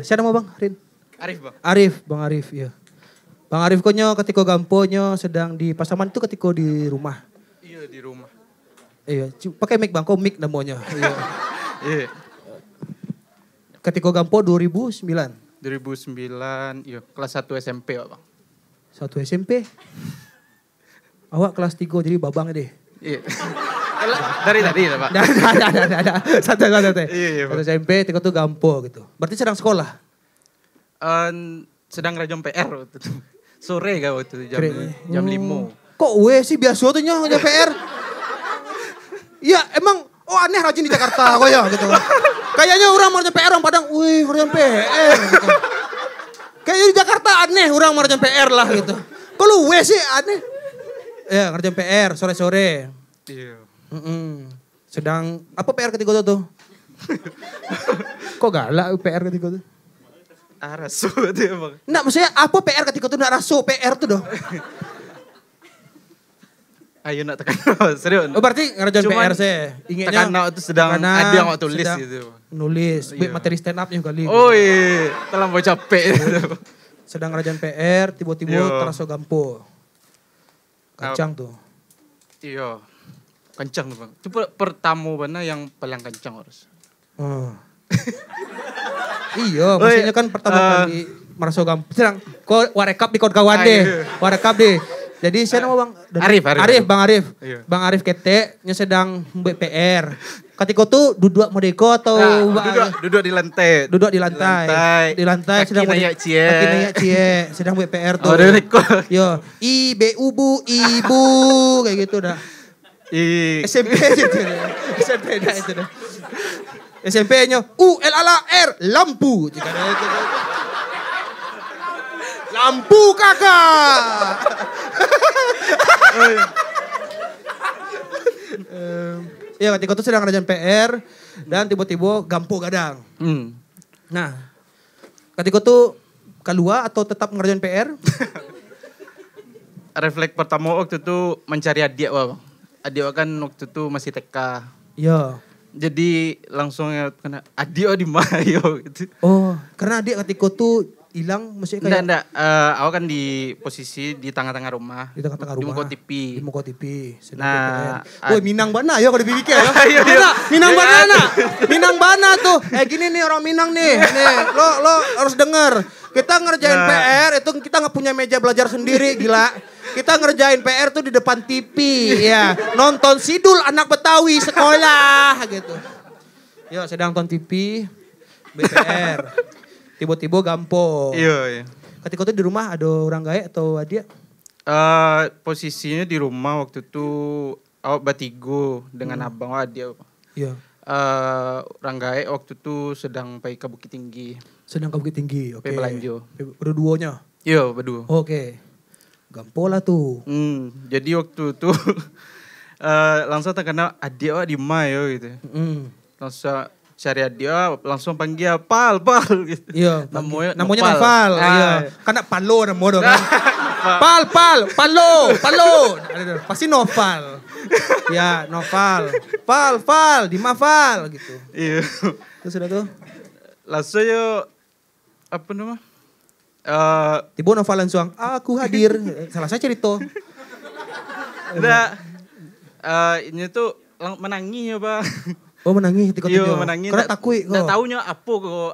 Siapa nama bang? Rin? Arif bang. Arif, Bang Arif, iya. Bang Arif konyo ketika gamponyo sedang di Pasaman itu ketika di rumah. Iya di rumah. Iya, pakai mic bang, kok mic namanya. Iya. Iya. Ketika gampo 2009. 2009, iya kelas 1 SMP bang. 1 SMP. Awak kelas 3 jadi babang deh. Iya. Dari tadi ya pak. Ada. Santai. Iya, Satu SMP, ketika itu gampo gitu. Berarti sedang sekolah? Sedang rajin PR waktu itu. Sore kan waktu itu jam 5. Kok sih biasa tuh nyonya PR? Iya emang, aneh rajin di Jakarta kok ya gitu. Kayaknya orang mau PR orang Padang, ngerjain PR gitu. Kayaknya di Jakarta aneh orang mau ngerjain PR lah gitu. Kok lu sih aneh? Ya ngerjain PR sore-sore. Iya. Sedang, apa PR ketika itu tuh? Kok galak PR ketika itu? Rasu itu bang. Nggak maksudnya apa PR ketika itu? Nggak rasu PR tuh dong. Ayo nak tekan serius. Oh berarti ngerjain PR sih. Ingatnya tekan itu sedang ada yang mau tulis gitu. Nulis, Iya. materi stand up kali. Oh iya, telah mau capek. Sedang ngerjain PR, tiba-tiba Iya. terasa gampo. Kencang tuh. Iya, kencang tuh bang. Coba pertama mana yang paling kencang harus. Iya, maksudnya kan pertama kali merasa gampo. Sedang, kok warekap di kawan-kawan deh. Warekap deh. Jadi saya nama bang Bang Arif. Iya. Bang Arif kete-nya sedang BPR. Ketika tuh duduk modeko atau Duduk di lantai. Duduk di lantai. Di lantai Kaki sedang naik cie. Kaki naik cie. Sedang BPR tuh. Oh, dari kok. Yo, ibu kayak gitu dah. SMP gitu. SMP dah itu dah. SMP-nya ULALR lampu. Jika ada itu. Lampu kakak. Iya ketika itu sedang ngerjain PR dan tiba-tiba gampo gadang. Nah, ketika itu keluar atau tetap ngerjain PR? Refleks pertama waktu itu mencari adik bang. Adik kan waktu itu masih TK. Iya. Jadi langsung kena adik di mana gitu. Oh, karena adik ketika itu hilang maksudnya kayak Enggak. Aku kan di posisi di tengah-tengah rumah. di tengah-tengah rumah. Di muka TV. Di muka TV. Nah, Woi, Minang bana ya kalau dipikir ya. Minang bana. Minang bana tuh. Gini nih orang Minang nih. Nih, lo harus denger. Kita ngerjain PR itu kita nggak punya meja belajar sendiri, gila. Kita ngerjain PR tuh di depan TV, ya. Nonton Sidul anak Betawi sekolah gitu. Yo, sedang nonton TV, BPR. Tiba-tiba gampo. Iya. Ketika itu di rumah ada orang gaek atau adik? Posisinya di rumah waktu itu awak bertiga dengan abang adik. Iya. Orang gaek waktu itu sedang pergi ke Bukit Tinggi. Sedang ke Bukit Tinggi, oke. Belanjo. Berdua-duanya? Iya, berdua. Oke. Gampo lah tuh. Jadi waktu itu langsung terkena adik awak di mana ya gitu. Langsung cari adik langsung panggil Pal gitu. Iya, namanya Noval. Ah. Iya. Karena Palo namanya kan. Palo. Pasti Noval. Ya, Noval. Val, di Maval gitu. Iya. Terus udah tuh. Langsung yo apa nama? Tiba Noval langsung, aku hadir. Salah saya cerita. Udah. Ini tuh menangis ya bang. Oh menangis ketika itu. Iya menangis. Karena takut kok. Nggak taunya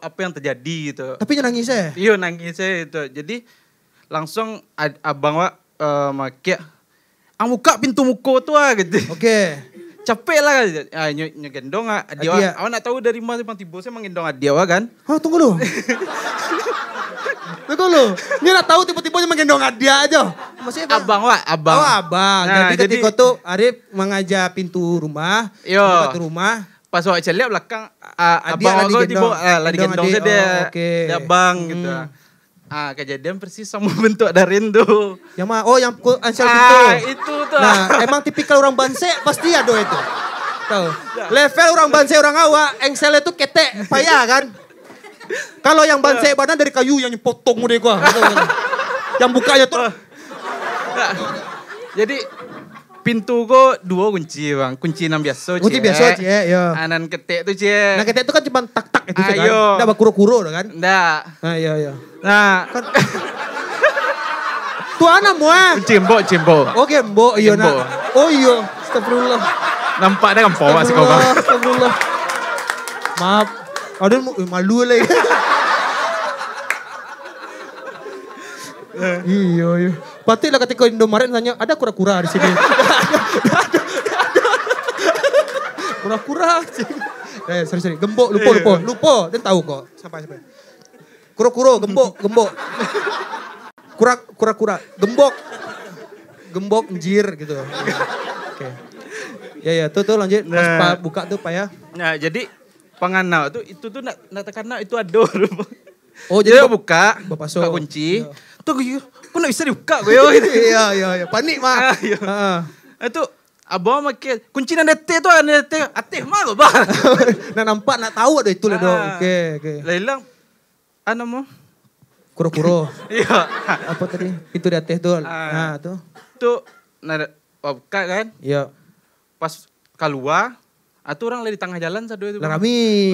apa yang terjadi gitu. Tapi nangis ya? Iya nangis saya itu. Jadi langsung abang wa makia. Buka pintu muka tuh gitu. Oke. Capek lah. Nyegendong dia. Awak nak tahu dari mana tiba saya mengendong dia kan? Tunggu lu. Tunggu lu. Ini nak tahu tiba-tiba menggendong dia aja. Maksudnya abang wa. Oh abang. Nah, jadi ketika tuh Arif mengajak pintu rumah. Iya. Pintu rumah. Pas awak celiak belakang abang aku tiba lagi gendong saya dia abang gitu. Kejadian persis sama bentuk Darin tuh. Yang mah yang ansel pintu. Itu tuh. Nah, emang tipikal orang Banse pasti ada itu. Tahu. Level orang Banse orang awak, engsel itu ketek, payah kan? Kalau yang Banse badan dari kayu yang potong deh gua. Yang bukanya tuh. Jadi pintu ko 2 kunci bang. Kunci yang biasa cie. Kunci biasa cie, ya. Anan ketek tuh cie. Nah ketek itu kan cuma tak-tak itu kan. Ayo. Nggak bakuro-kuro kan. Nggak. Nah iya. Nah. Kan. Tuh anak mua. Cimbo. Oh gembo, iya nak. Oh iya, astagfirullah. Nampak dah kan bawa si kau bang. Astagfirullah. Maaf. Aduh malu lagi. Iya. Patutlah ketika Indomaret nanya, ada kura-kura di sini. Kura-kura. Sorry. Gembok, lupa. Dan tahu kok. Sampai. Kura-kura, gembok. Kura-kura, gembok, njir gitu. Oke. Ya, tuh lanjut. Pas buka tuh Pak ya. Nah, jadi penganau tuh itu tuh nak karena itu ada. Oh, jadi buka kunci. Iya. Tuh kok nak bisa dibuka gue gitu. Iya. Panik mah. Itu abang makin kunci nan dete tuh ateh mah lo bang. Nah nampak nak tahu ada itu lah dong. Oke. Lailang anu mo? Kuro-kuro. Iya. Apa tadi? Itu di atas tuh. Nah, tuh. Tuh buka kan? Iya. Pas keluar, atuh orang lagi di tengah jalan sadu itu. Larami.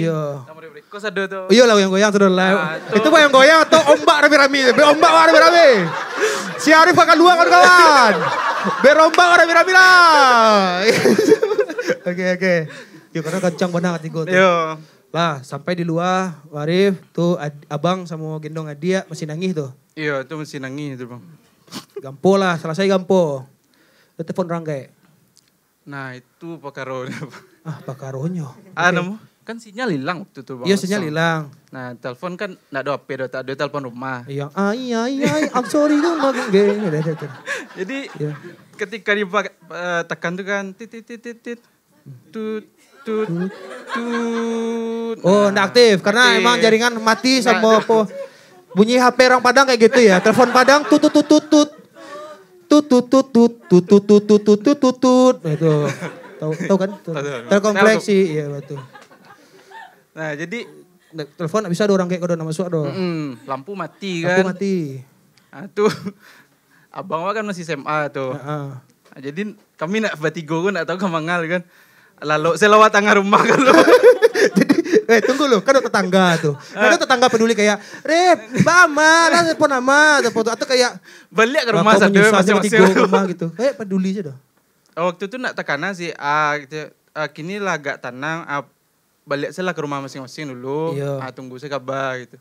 Iya. Kamu kok sadu tuh. Iya lah yang goyang sudah lah. Itu mah yang goyang atau ombak rame-rame. Ombak rame-rame. Si Arif akan luar kawan. Berombak rame-rame lah. Oke. Yuk karena kencang banget hati gue tuh. Iya. Lah sampai di luar Arif tuh abang sama gendong Adia masih nangis tuh. Iya itu masih nangis itu bang. Gampo lah, selesai gampo. Dia telepon orang kayak. Nah itu pakaronya. Pakaronya. Anu kan sinyal hilang waktu itu bang. Iya sinyal hilang. Nah telepon kan nggak ada HP, tak ada telepon rumah. Iya, I'm sorry tuh makin Jadi ketika tekan tuh kan tit tut. Oh, enggak aktif karena emang jaringan mati sama apa. Bunyi HP orang Padang kayak gitu ya. Telepon Padang tut. Nah, itu. Tahu kan? Telkom Fleksi, iya betul. Nah, jadi telepon enggak bisa ada orang kayak kode nama masuk ada. Lampu mati kan. Lampu mati. Nah, tuh abang kan masih SMA tuh. Nah, jadi kami nak bertiga kan enggak tahu kemangal kan. Lalu saya lewat tengah rumah kan lo. Jadi, tunggu lo, kan ada tetangga tuh. Ada tetangga peduli kayak, Rep, Mama, lah telepon nama, atau kayak balik ke rumah satu masing-masing rumah gitu. Kayak peduli aja dah. Waktu itu nak tekanan sih, gitu, kini lah agak tenang, balik saya lah ke rumah masing-masing dulu, tunggu saya kabar gitu.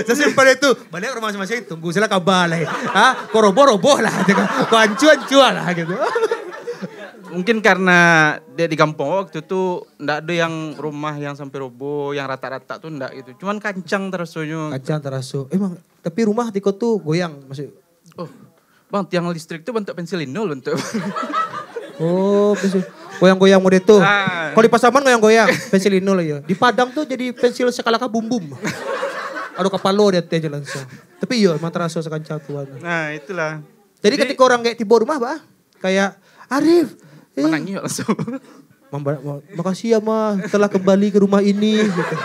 Sesimpel itu, balik ke rumah masing-masing, tunggu saya kabar lah. Kok roboh-roboh lah, kok ancuan-ancuan lah gitu. Mungkin karena dia di kampung waktu itu ndak ada yang rumah yang sampai roboh, yang rata-rata tuh ndak gitu. Cuman kancang terasunya. Kancang terasu. Emang tapi rumah Tiko tuh goyang masih. Oh, bang tiang listrik tuh bentuk pensilinol bentuk. Oh, pensil. Goyang-goyang mode itu. Kalau di Pasaman goyang-goyang, pensilinol ya. Di Padang tuh jadi pensil sekalaka bum-bum. Aduh kepalo dia aja langsung. Tapi iya emang terasa sekancang tuh. Nah itulah. Jadi ketika orang kayak tiba rumah bah, kayak Arif. Menangis langsung. Makasih ya Ma, telah kembali ke rumah ini gitu.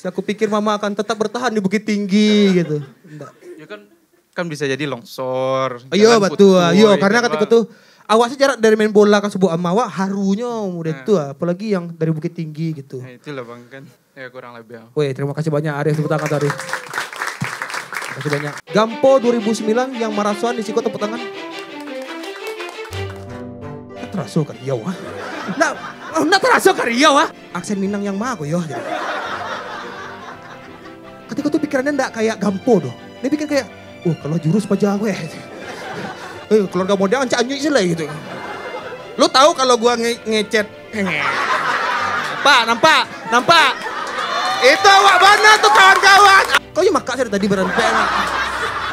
Aku pikir Mama akan tetap bertahan di Bukit Tinggi gitu. Enggak. Ya kan bisa jadi longsor. Iya betul. Iya karena ketika itu awak sih jarak dari main bola ke sebuah awak harunya udah itu apalagi yang dari Bukit Tinggi gitu. Nah, itulah Bang kan. Ya kurang lebih. Woi, terima kasih banyak Arif tepuk tangan tadi. Terima kasih banyak. Gampo 2009 yang marathon di Siko tepuk tangan. Terasa ke Riau Nggak terasa ke Riau Aksen Minang yang mah aku Ketika tuh pikirannya nggak kayak Gampo doh. Dia bikin kayak, kalau jurus pajak gue. Keluarga modal ancak-anjuk sih lah gitu. Lo tahu kalau gue ngechat. Nampak. Itu awak mana tuh kawan-kawan. Kau ya makak saya tadi berhenti.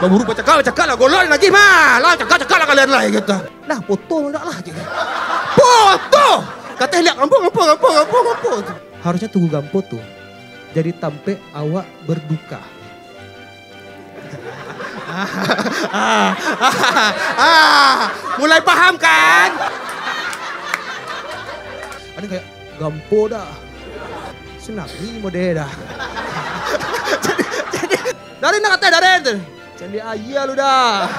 Buru cakap lah, golol lagi mah. Lah cakap lah kalian lah gitu. Nah foto enggak lah. Foto! Katanya lihat Gampo. Harusnya tunggu Gampo tuh. Jadi tampe awak berduka. Mulai paham kan? Ada kayak Gampo dah. Tsunami mode dah. Jadi dari nak kata dari Candi aja lu dah.